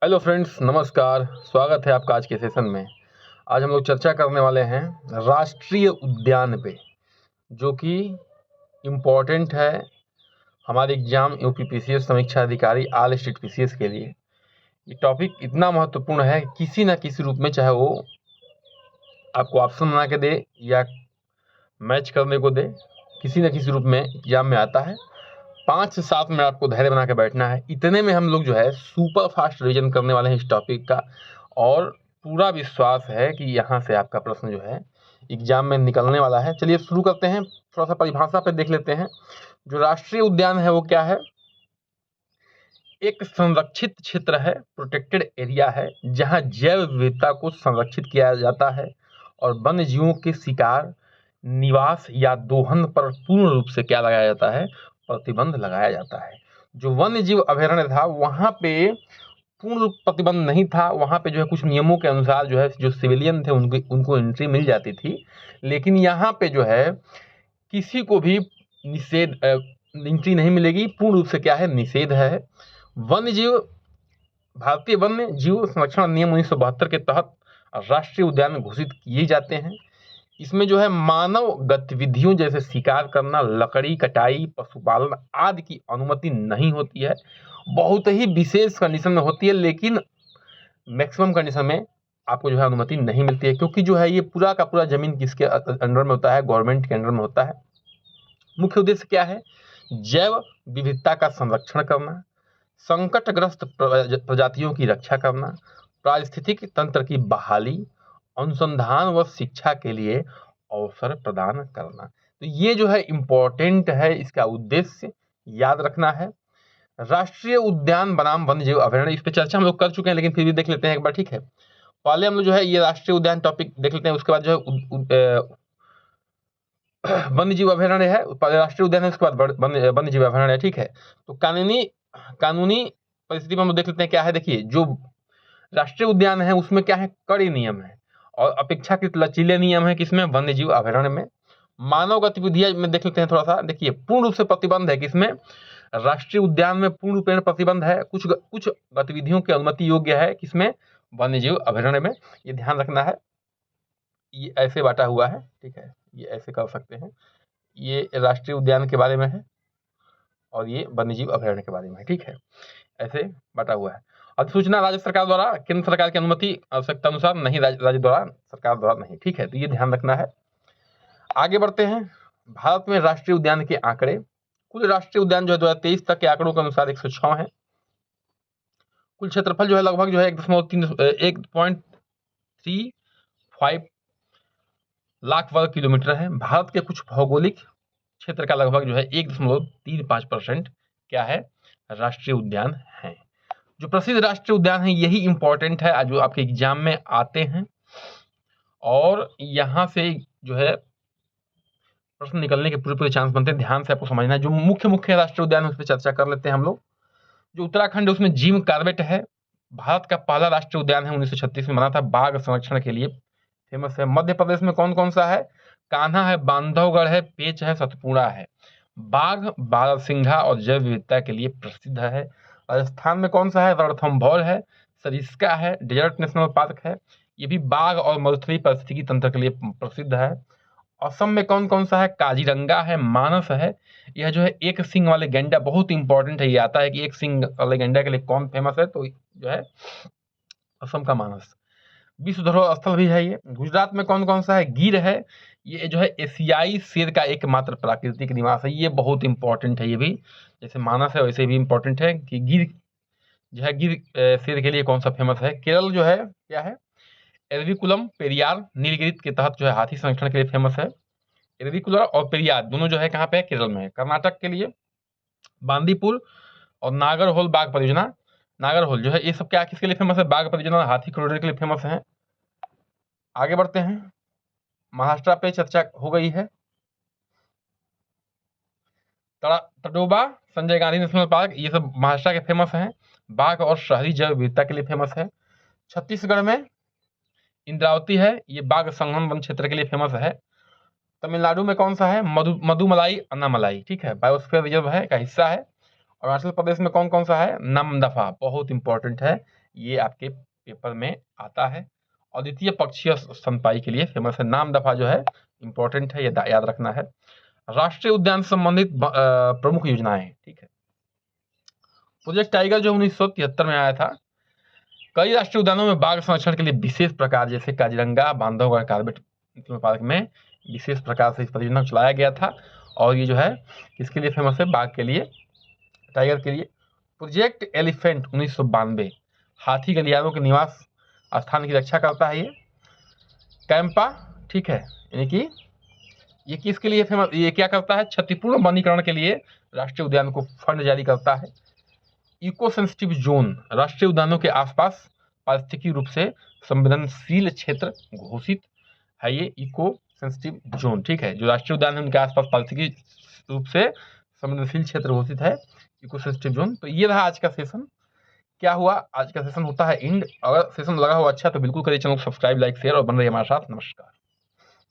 Hello friends, नमस्कार। स्वागत है आपका आज के सेशन में। आज हम लोग चर्चा करने वाले हैं राष्ट्रीय उद्यान पे, जो कि इम्पोर्टेंट है हमारे एग्जाम यूपीपीसीएस समीक्षा अधिकारी ऑल स्टेट पीसीएस के लिए। ये टॉपिक इतना महत्वपूर्ण है कि किसी न किसी रूप में, चाहे वो आपको ऑप्शन बना के दे या मैच करने को दे, किसी न किसी रूप में एग्जाम में आता है। 5 से 7 मिनट आपको धैर्य बना के बैठना है। इतने में हम लोग जो है सुपर फास्ट रिवीजन करने वाले हैं इस टॉपिक का, और पूरा विश्वास है कि यहाँ से आपका प्रश्न जो है एग्जाम में निकलने वाला है। चलिए शुरू करते हैं। थोड़ा सा परिभाषा पे देख लेते हैं। जो राष्ट्रीय उद्यान है वो क्या है? एक संरक्षित क्षेत्र है, प्रोटेक्टेड एरिया है, जहाँ जैव विविधता को संरक्षित किया जाता है और वन्य जीवों के शिकार, निवास या दोहन पर पूर्ण रूप से क्या लगाया जाता है? प्रतिबंध लगाया जाता है। जो वन्य जीव अभयारण्य था वहाँ पे पूर्ण रूप प्रतिबंध नहीं था। वहाँ पे जो है कुछ नियमों के अनुसार जो है जो सिविलियन थे उनको एंट्री मिल जाती थी, लेकिन यहाँ पे जो है किसी को भी निषेध एंट्री नहीं मिलेगी। पूर्ण रूप से क्या है? निषेध है। वन्य जीव भारतीय वन्य जीव संरक्षण अधिनियम 1972 के तहत राष्ट्रीय उद्यान में घोषित किए जाते हैं। इसमें जो है मानव गतिविधियों जैसे शिकार करना, लकड़ी कटाई, पशुपालन आदि की अनुमति नहीं होती है। बहुत ही विशेष कंडीशन में होती है, लेकिन मैक्सिमम कंडीशन में आपको जो है अनुमति नहीं मिलती है, क्योंकि जो है ये पूरा का पूरा जमीन किसके अंडर में होता है? गवर्नमेंट के अंडर में होता है। मुख्य उद्देश्य क्या है? जैव विविधता का संरक्षण करना, संकटग्रस्त प्रजातियों की रक्षा करना, पारिस्थितिक तंत्र की बहाली, अनुसंधान व शिक्षा के लिए अवसर प्रदान करना। तो ये जो है इम्पोर्टेंट है, इसका उद्देश्य याद रखना है। राष्ट्रीय उद्यान बनाम वन्यजीव अभयारण्य, इस पे चर्चा हम लोग कर चुके हैं, लेकिन फिर भी देख लेते हैं एक बार, ठीक है। पहले हम लोग जो है ये राष्ट्रीय उद्यान टॉपिक देख लेते हैं, उसके बाद जो है वन्यजीव अभयारण्य है, राष्ट्रीय उद्यान है, उसके बाद वन्यजीव अभयारण्य है, ठीक है। तो कानूनी परिस्थिति में हम देख लेते हैं क्या है। देखिए, जो राष्ट्रीय उद्यान है उसमें क्या है? कड़े नियम है और अपेक्षाकृत लचीले नियम है। किसमें? वन्यजीव अभयारण्य में। मानव गतिविधियां में देख लेते हैं थोड़ा सा। देखिए, पूर्ण रूप से प्रतिबंध है किसमें? राष्ट्रीय उद्यान में पूर्ण रूपेण प्रतिबंध है। कुछ गतिविधियों की अनुमति योग्य है। किसमें? वन्यजीव अभयारण्य में। ये ध्यान रखना है। ये ऐसे बांटा हुआ है, ठीक है। ये ऐसे कर सकते हैं। ये राष्ट्रीय उद्यान के बारे में है और ये वन्यजीव अभयारण्य के बारे में है, ठीक है। ऐसे बांटा हुआ है। अधिसूचना राज्य सरकार द्वारा, केंद्र सरकार की अनुमति आवश्यकता अनुसार नहीं, राज्य द्वारा, सरकार द्वारा नहीं, ठीक है। तो ये ध्यान रखना है। आगे बढ़ते हैं। भारत में राष्ट्रीय उद्यान के आंकड़े। कुल राष्ट्रीय उद्यान जो है 2023 तक के आंकड़ों के अनुसार 106 है। कुल क्षेत्रफल जो है लगभग जो है 1.35 लाख वर्ग किलोमीटर है। भारत के कुछ भौगोलिक क्षेत्र का लगभग जो है 1.35% क्या है? राष्ट्रीय उद्यान है। जो प्रसिद्ध राष्ट्रीय उद्यान है यही इंपॉर्टेंट है, जो आपके एग्जाम में आते हैं, और यहाँ से जो है प्रश्न निकलने के पूरे पूरे चांस बनते हैं। ध्यान से आपको समझना है। जो मुख्य राष्ट्रीय उद्यान है उस पर चर्चा कर लेते हैं हम लोग। जो उत्तराखंड है उसमें जिम कॉर्बेट है। भारत का पहला राष्ट्रीय उद्यान है, 1936 में बना था, बाघ संरक्षण के लिए फेमस है। मध्य प्रदेश में कौन कौन सा है? कान्हा है, बांधवगढ़ है, पेंच है, सतपुड़ा है। बाघ, बारहसिंघा और जैव विविधता के लिए प्रसिद्ध है। राजस्थान में कौन सा है? रणथंभौर है, सरिस्का है, डेजर्ट नेशनल पार्क है। ये भी बाघ और मरुस्थलीय पारिस्थितिकी तंत्र के लिए प्रसिद्ध है। असम में कौन कौन सा है? काजीरंगा है, मानस है। यह जो है एक सिंग वाले गैंडा, बहुत इंपॉर्टेंट है, ये आता है कि एक सिंग वाले गैंडा के लिए कौन फेमस है? तो जो है असम का मानस। विश्व धरोहर स्थल भी है ये। गुजरात में कौन कौन सा है? गिर है। ये जो है एशियाई शेर का एकमात्र प्राकृतिक निवास है। ये बहुत इंपॉर्टेंट है। ये भी जैसे मानस है वैसे भी इंपॉर्टेंट है कि गिर जो है, गिर शेर के लिए कौन सा फेमस है। केरल जो है क्या है? एरविकुलम पेरियार नीलगिरी के तहत जो है हाथी संरक्षण के लिए फेमस है। एरविकुलर और पेरियार दोनों जो है कहाँ पे है? केरल में है। कर्नाटक के लिए बांदीपुर और नागरहोल बाघ परियोजना। नागरहोल जो है ये सब क्या किसके लिए फेमस है? बाघ परियोजना, हाथी कॉरिडोर के लिए फेमस है। आगे बढ़ते हैं। महाराष्ट्र पे चर्चा हो गई है। तडोबा, संजय गांधी नेशनल पार्क, ये सब महाराष्ट्र के फेमस हैं। बाघ और शहरी जैव विविधता के लिए फेमस है। छत्तीसगढ़ में इंद्रावती है, ये बाघ संगम वन क्षेत्र के लिए फेमस है। तमिलनाडु में कौन सा है? मधुमलाई अन्नामलाई, ठीक है, बायोस्फीयर रिजर्व है का हिस्सा है। और अरुणाचल प्रदेश में कौन कौन सा है? नामदफा, बहुत इंपॉर्टेंट है, ये आपके पेपर में आता है। और द्वितीय पक्षीय स्तनपाई के लिए फेमस है। नाम दफा जो है इंपॉर्टेंट है, ये याद रखना है। राष्ट्रीय उद्यान से संबंधित प्रमुख योजनाएं, ठीक है। प्रोजेक्ट टाइगर जो 1973 में आया था। कई राष्ट्रीय उद्यानों में बाघ संरक्षण के लिए विशेष प्रकार, जैसे Kaziranga, Bandhavgarh, Corbett national park में विशेष प्रकार से इस परियोजना को चलाया गया था। और ये जो है किसके लिए फेमस है? बाघ के लिए, टाइगर के लिए। प्रोजेक्ट एलिफेंट 1992 हाथी गलियारों के निवास स्थान की रक्षा करता है। ये कैंपा, ठीक है, यानी कि ये किसके लिए फेमस, ये क्या करता है? क्षतिपूर्ण वनीकरण के लिए राष्ट्रीय उद्यान को फंड जारी करता है। इको सेंसिटिव जोन, राष्ट्रीय उद्यानों के आसपास पारिस्थितिकी रूप से संवेदनशील क्षेत्र घोषित है। ये इको सेंसिटिव जोन, ठीक है, जो राष्ट्रीय उद्यान है उनके आसपास पारिस्थितिकी रूप से संवेदनशील क्षेत्र घोषित है, इको सेंसिटिव जोन। तो ये रहा आज का सेशन। क्या हुआ? आज का सेशन होता है एंड। अगर सेशन लगा हो अच्छा तो बिल्कुल करिए चैनल को सब्सक्राइब, लाइक, शेयर और बन रही हमारे साथ। नमस्कार।